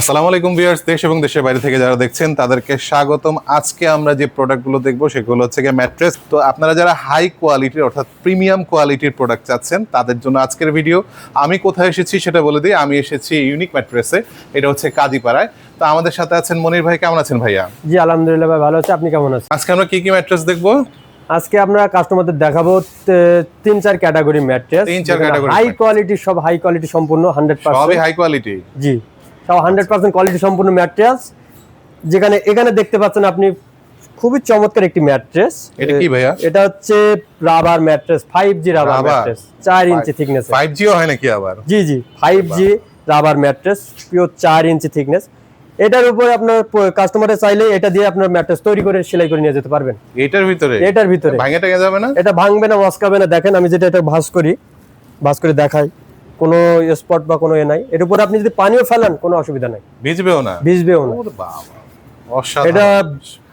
আসসালামু আলাইকুম ভিউয়ার্স, দেশ এবং দেশের বাইরে থেকে যারা দেখছেন তাদেরকে স্বাগতম। আজকে আমরা যে প্রোডাক্টগুলো দেখবো সেগুলো হচ্ছে গিয়ে ম্যাট্রেস। তো আপনারা যারা হাই কোয়ালিটির অর্থাৎ প্রিমিয়াম কোয়ালিটির প্রোডাক্ট চাচ্ছেন তাদের জন্য আজকের ভিডিও। আমি কোথায় এসেছি সেটা বলে দিই, আমি এসেছি ইউনিক ম্যাট্রেসে, এটা হচ্ছে কাজীপাড়ায়। তো আমাদের সাথে আছেন মনির ভাই। কেমন আছেন ভাইয়া? জি আলহামদুলিল্লাহ ভাই, ভালো আছে। আপনি কেমন আছেন? আজকে আমরা কি কি ম্যাট্রেস দেখবো? আজকে আমরা কাস্টমারদের দেখাবো 3-4 category mattress, 3-4 category high quality, সব হাই কোয়ালিটি সম্পূর্ণ 100%। সবই হাই কোয়ালিটি? জি, সব 100% কোয়ালিটি সম্পূর্ণ ম্যাট্রেস। যেখানে এখানে দেখতে পাচ্ছেন আপনি খুবই চমৎকার একটি ম্যাট্রেস। এটা কি ভাইয়া? এটা হচ্ছে rubber mattress, 5G rubber mattress, 4 ইঞ্চি থিকনেস। 5G ও হয় নাকি আবার? জি জি, 5G রাবার ম্যাট্রেস, পিওর 4 ইঞ্চি থিকনেস। এটার উপরে আপনার কাস্টমারে চাইলে এটা দিয়ে আপনার ম্যাট্রেস তৈরি করে সেলাই করে নিয়ে যেতে পারবেন। এটার ভিতরে ভাঙে টাঙা যাবে না? এটা ভাঙবে না, মস্কাবে না। দেখেন আমি যেটা এটা ভাঁজ করে দেখাই, কোনো স্পট বা কোনো নাই। এর উপরে আপনি যদি পানিও ফেলেন কোনো অসুবিধা নাই, ভিজবেও না। ওরে বাবা, অসাধারণ। এটা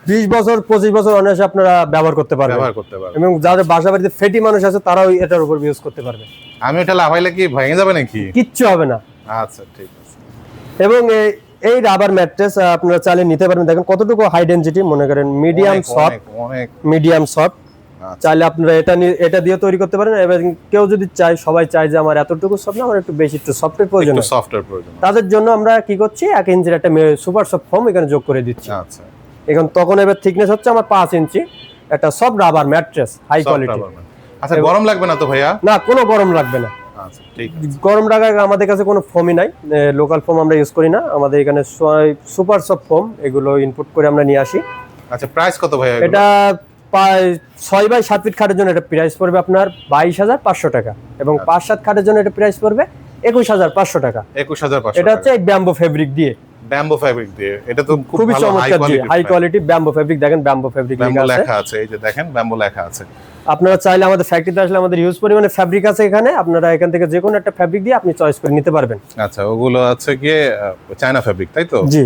20 বছর 25 বছর অনায়াসে আপনারা ব্যবহার করতে পারবেন। এবং যাদের বাসা বাড়িতে ফেটি মানুষ আছে তারাও এটার উপর ইউজ করতে পারবে। আমি এটা লাগাইলে কি ভেঙে যাবে নাকি? কিচ্ছু হবে না। আচ্ছা ঠিক আছে। এবং এই রাবার ম্যাট্রেস আপনারা চাইলে নিতে পারবেন। দেখেন কতটুকু হাই ডেনসিটি, মনে করেন মিডিয়াম সফট। চাইলে আপনারা এটা দিয়ে তৈরি করতে পারেন। এবং কেউ যদি সবাই চায় যে আমার এতটুকু সফট না, আমার একটু বেশি একটু সফটের প্রয়োজন, তাদের জন্য আমরা কি করছি, 1 ইঞ্চির একটা সুপার সফট ফোম এখানে যোগ করে দিচ্ছি। আচ্ছা, এখন তখন এবার থিকনেস হচ্ছে আমার 5 ইঞ্চি একটা soft rubber mattress, high quality. আচ্ছা, গরম লাগবে না তো ভাইয়া? না, কোনো গরম লাগবে না। আচ্ছা ঠিক আছে। গরম লাগার আমাদের কাছে কোনো ফোমই নাই, লোকাল ফোম আমরা ইউজ করি না। আমাদের এখানে সুপার সফট ফোম এগুলো ইনপুট করে আমরা নিয়ে আসি। আচ্ছা, প্রাইস কত ভাইয়া? এটা 6x7 ফিট খাটের জন্য এটা প্রাইস পড়বে আপনার 22,500 টাকা, এবং 5-7 খাটের জন্য এটা প্রাইস পড়বে 21,500 টাকা। 21,500। এটা হচ্ছে এই ব্যাম্বো ফেব্রিক দিয়ে। এটা তো খুবই চমৎকার, হাই কোয়ালিটি ব্যাম্বো ফেব্রিক। দেখেন ব্যাম্বো ফেব্রিক লেখা আছে, এই যে দেখেন ব্যাম্বো লেখা আছে। আপনারা চাইলে আমাদের ফ্যাক্টরিতে আসলে আমাদের ইউজ পরিমাণে ফেব্রিক আছে এখানে, আপনারা এখান থেকে যে কোনো একটা ফেব্রিক দিয়ে আপনি চয়েস করে নিতে পারবেন। আচ্ছা, ওগুলো আছে গিয়ে চায়না ফেব্রিক, তাই তো? জি।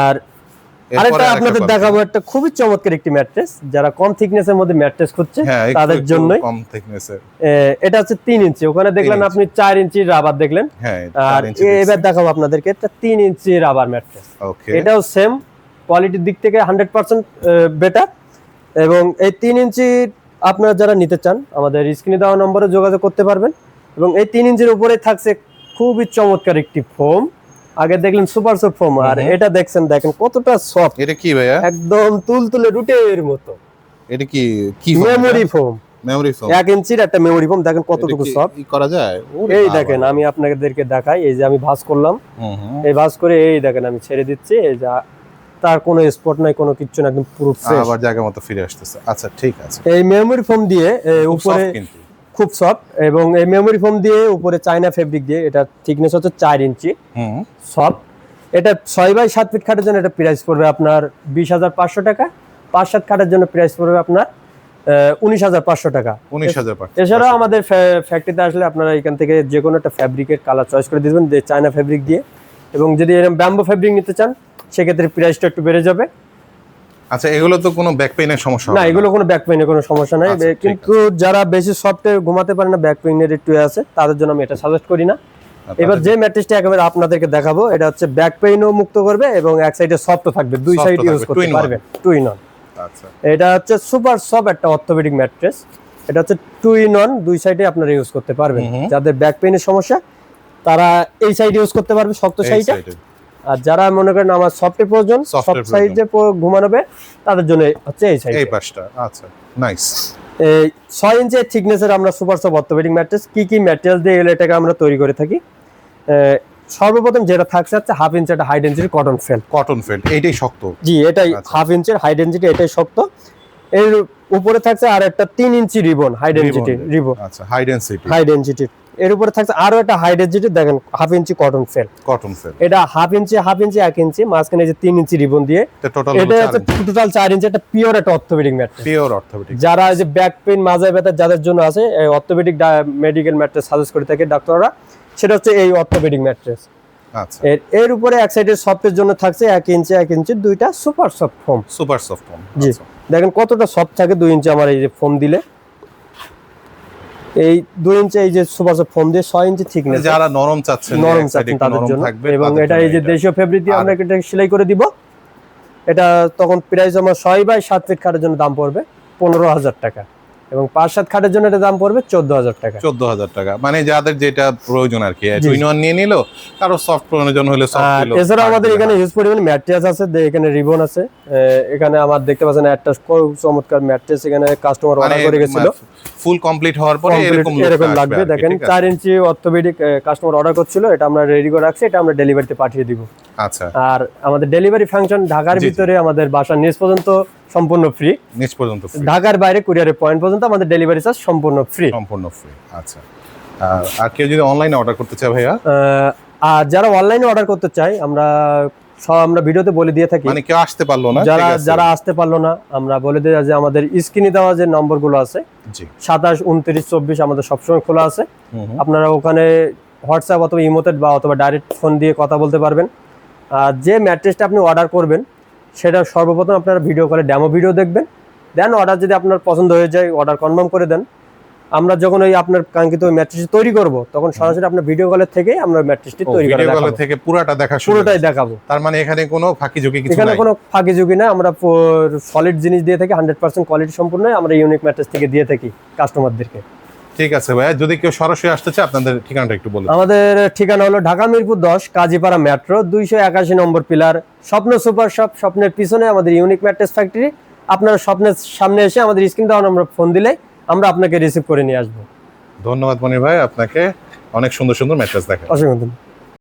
আর আরেকটা আপনাদের দেখাবো, একটা খুবই চমৎকার একটি ম্যাট্রেস, যারা কম থিকনেসের মধ্যে ম্যাট্রেস খুঁজছে তাদের জন্য। কম থিকনেসের এটা হচ্ছে 3 ইঞ্চি। ওখানে দেখলেন আপনি 4 ইঞ্চি রাবার দেখলেন, আর এবার দেখাবো আপনাদেরকে এটা 3 ইঞ্চি রাবার ম্যাট্রেস। এটাও সেম কোয়ালিটির দিক থেকে 100% বেটার। এবং এই 3 ইঞ্চি আপনারা যারা নিতে চান আমাদের স্ক্রিনে দেওয়া নম্বরে যোগাযোগ করতে পারবেন। এবং এই 3 ইঞ্চির উপরে থাকছে খুবই চমৎকার একটি ফোম। আগে দেখলেন সুপার সফট ফোম, আর এটা দেখেন কতটা সফট। এটা কি ভাইয়া? একদম তুলতুলে রুটের মতো। এটা কি মেমোরি ফোম? 1 ইঞ্চির একটা মেমোরি ফোম। দেখেন কতটুকু সফট করা যায়। এই দেখেন আমি আপনাদেরকে দেখাই, এই যে আমি ভাঁজ করলাম, এই ভাঁজ করে এই দেখেন আমি ছেড়ে দিচ্ছি, এই যা তার কোনো স্পট নাই, কোনো কিচ্ছু না, একদম পুরো ফ্রেশ, আবার জায়গা মতো ফিরে আসতেছে। আচ্ছা ঠিক আছে। এই মেমোরি ফোম দিয়ে উপরে খুব সফট, এবং এই মেমোরি ফোম দিয়ে উপরে চায়না ফেব্রিক দিয়ে, এটা থিকনেস হচ্ছে 4 ইঞ্চি সফট। এটা 6x7 ফিট খাটের জন্য এটা প্রাইস পড়বে আপনার 20,500 টাকা। 5-7 খাটের জন্য প্রাইস পড়বে আপনার 19,500 টাকা। 19,500। এছাড়াও আমাদের ফ্যাক্টরিতে আসলে আপনারা এখান থেকে যে কোনো একটা ফ্যাব্রিকের কালার চয়েস করে দিবেন চায়না ফেব্রিক দিয়ে। এবং যদি এরকম ব্যাম্বো ফেব্রিক নিতে চান সেক্ষেত্রে প্রাইসটা একটু বেড়ে যাবে। আচ্ছা, এগুলো তো কোনো ব্যাক পেইনের সমস্যা না? এগুলো কোনো ব্যাক পেইনের কোনো সমস্যা নাই, কিন্তু যারা বেশি সফটে ঘুমাতে পারে না, ব্যাক পেইনের একটু আছে, তাদের জন্য আমি এটা সাজেস্ট করি না। এবার যে ম্যাট্রেসটা একেবারে আপনাদেরকে দেখাবো, এটা হচ্ছে ব্যাক পেইনও মুক্ত করবে এবং এক সাইডে সফটও থাকবে, দুই সাইড ইউজ করতে পারবেন, 2 in 1। আচ্ছা, এটা হচ্ছে সুপার সফট একটা অর্থোপেডিক ম্যাট্রেস। এটা হচ্ছে 2 in 1, দুই সাইডে আপনারা ইউজ করতে পারবেন। যাদের ব্যাক পেইনের সমস্যা তারা এই সাইড ইউজ করতে পারবে, শক্ত সাইডে। আর যারা মনে করেন আমার সফটের প্রয়োজন, সফট সাইডে ঘুমানোবে, তাদের জন্য হচ্ছে এই সাইড, এই পাশটা। আচ্ছা নাইস। এই 6 ইঞ্চি থিকনেসের আমরা সুপার সফট অর্থোপেডিক ম্যাট্রেস কি কি ম্যাটেরিয়াল দিয়ে এটাকে আমরা তৈরি করে থাকি। সর্বপ্রথম যেটা থাকছে হচ্ছে 1/2 ইঞ্চি একটা হাই ডেনসিটি কটন ফেল্ট। এইটাই শক্ত? জি, এটাই 1/2 ইঞ্চির হাই ডেনসিটি, এটাই শক্ত। এর উপরে থাকছে আর একটা 3 ইঞ্চি রিবন, হাই ডেনসিটি রিবন। আচ্ছা, হাই ডেনসিটি। এর উপরে থাকছে আরো একটা হাই ডেনসিটি, দেখেন 1/2 ইঞ্চি কটন ফেল্ট। এটা 1/2 ইঞ্চি 1 ইঞ্চি মাঝখানে যে 3 ইঞ্চি রিবন দিয়ে, এটা হচ্ছে টোটাল 4 ইঞ্চি একটা পিওর একটা অর্থোপেডিক ম্যাট্রেস। যারা যে ব্যাক পেইন, মাজা ব্যথা যাদের জন্য আছে, এই অর্থোপেডিক মেডিকেল ম্যাট্রেস সাজেস্ট করে থাকে ডাক্তাররা, সেটা হচ্ছে এই অর্থোপেডিক ম্যাট্রেস। আচ্ছা, এর উপরে এক সাইডের সফটের জন্য থাকছে 1 ইঞ্চি দুইটা সুপার সফট ফোম। জি, দেখেন কতটা সফট থাকে 2 ইঞ্চি আমার এই যে ফোম দিলে। এই 2 ইঞ্চি এই যে সুপার সফট ফোম দিয়ে 6 ইঞ্চি থিকনেস, যারা নরম চাচ্ছেন, নরম চাচ্ছেন তাদের জন্য। থাকবে, এবং এটা এই যে দেশীয় ফেব্রিক দিয়ে আমরা এটা সেলাই করে দিব। এটা তখন প্রাইস আমার 6 বাই 7 ফিট খাটের জন্য দাম পড়বে 15,000 টাকা, এবং 5-7 খাটের জন্য এটা দাম পড়বে 14,000 টাকা। 14,000 টাকা, মানে যাদের যেটা প্রয়োজন আর কি, 2-in-1 নিয়ে নিলো, কারো সফট প্রয়োজন হলে সফট আর নিলো। এছাড়া আমাদের এখানে হিউজ পরিমাণে ম্যাট্রেস আছে, এখানে রিবন আছে, এখানে আমার দেখতে পাচ্ছেন একটা খুব চমৎকার ম্যাট্রেস এখানে কাস্টমার অর্ডার করে গেছিল, ফুল কমপ্লিট হওয়ার পরে এরকম লাগবে। দেখেন 4 ইঞ্চি অর্থোপেডিক কাস্টমার অর্ডার করছিল, এটা আমরা রেডি করে রাখছি, এটা আমরা ডেলিভারিতে পাঠিয়ে দিব। আচ্ছা, আর আমাদের ডেলিভারি ফাংশন ঢাকার ভিতরে আমাদের বাসার নিচ পর্যন্ত সম্পূর্ণ ফ্রি, নিচ পর্যন্ত ফ্রি, ঢাকার বাইরে কুরিয়ারের পয়েন্ট পর্যন্ত আমাদের ডেলিভারি চার্জ সম্পূর্ণ ফ্রি। আচ্ছা, আর কেউ যদি অনলাইনে অর্ডার করতে চায় ভাইয়া? আর যারা অনলাইনে অর্ডার করতে চায় আমরা ভিডিওতে বলে দিয়ে থাকি, মানে কেউ আসতে পারলো না, যারা আসতে পারলো না আমরা বলে দিই যে আমাদের স্ক্রিনে দেওয়া যে নম্বরগুলো আছে 27, 29, 24 আমাদের সবসময় খোলা আছে। আপনারা ওখানে হোয়াটসঅ্যাপ অথবা ইমোতে বা অথবা ডাইরেক্ট ফোন দিয়ে কথা বলতে পারবেন। আর যে ম্যাট্রেসটা আপনি অর্ডার করবেন সেটা সর্বপ্রথম আপনারা ভিডিও কলে ডেমো ভিডিও দেখবেন, দেন অর্ডার যদি আপনার পছন্দ হয়ে যায় অর্ডার কনফার্ম করে দেন। আমরা যখন ওই আপনার কাঙ্ক্ষিত ম্যাট্রেস তৈরি করব তখন সরাসরি আপনার ভিডিও কলের থেকে আমরা ম্যাট্রেসটি তৈরি করে দেখাবো, থেকে পুরোটাই দেখাবো। তার মানে এখানে কোনো ফাঁকিঝুঁকি কিছু নাই, এখানে কোনো ফাঁকিঝুঁকি না, আমরা সলিড জিনিস দিয়ে থাকি, 100% কোয়ালিটি সম্পূর্ণ আমরা ইউনিক ম্যাট্রেস থেকে দিয়ে থাকি কাস্টমারদেরকে। ঠিক আছে ভাইয়া, যদি কেউ সরাসরি আসতে চায় আপনাদের ঠিকানাটা একটু বলুন। আমাদের ঠিকানা হলো ঢাকা মিরপুর 10 কাজীপাড়া মেট্রো 281 নম্বর পিলার, স্বপ্ন সুপার শপ, স্বপ্নের পিছনে আমাদের ইউনিক ম্যাট্রেস ফ্যাক্টরি। আপনারা স্বপ্নের সামনে এসে আমাদের স্ক্রিন দেওয়া আমরা ফোন দিলে আমরা আপনাকে রিসিভ করে নিয়ে আসবো। ধন্যবাদ মনির ভাই, আপনাকে অনেক সুন্দর সুন্দর ম্যাট্রেস দেখায়। অসংখ্য ধন্যবাদ।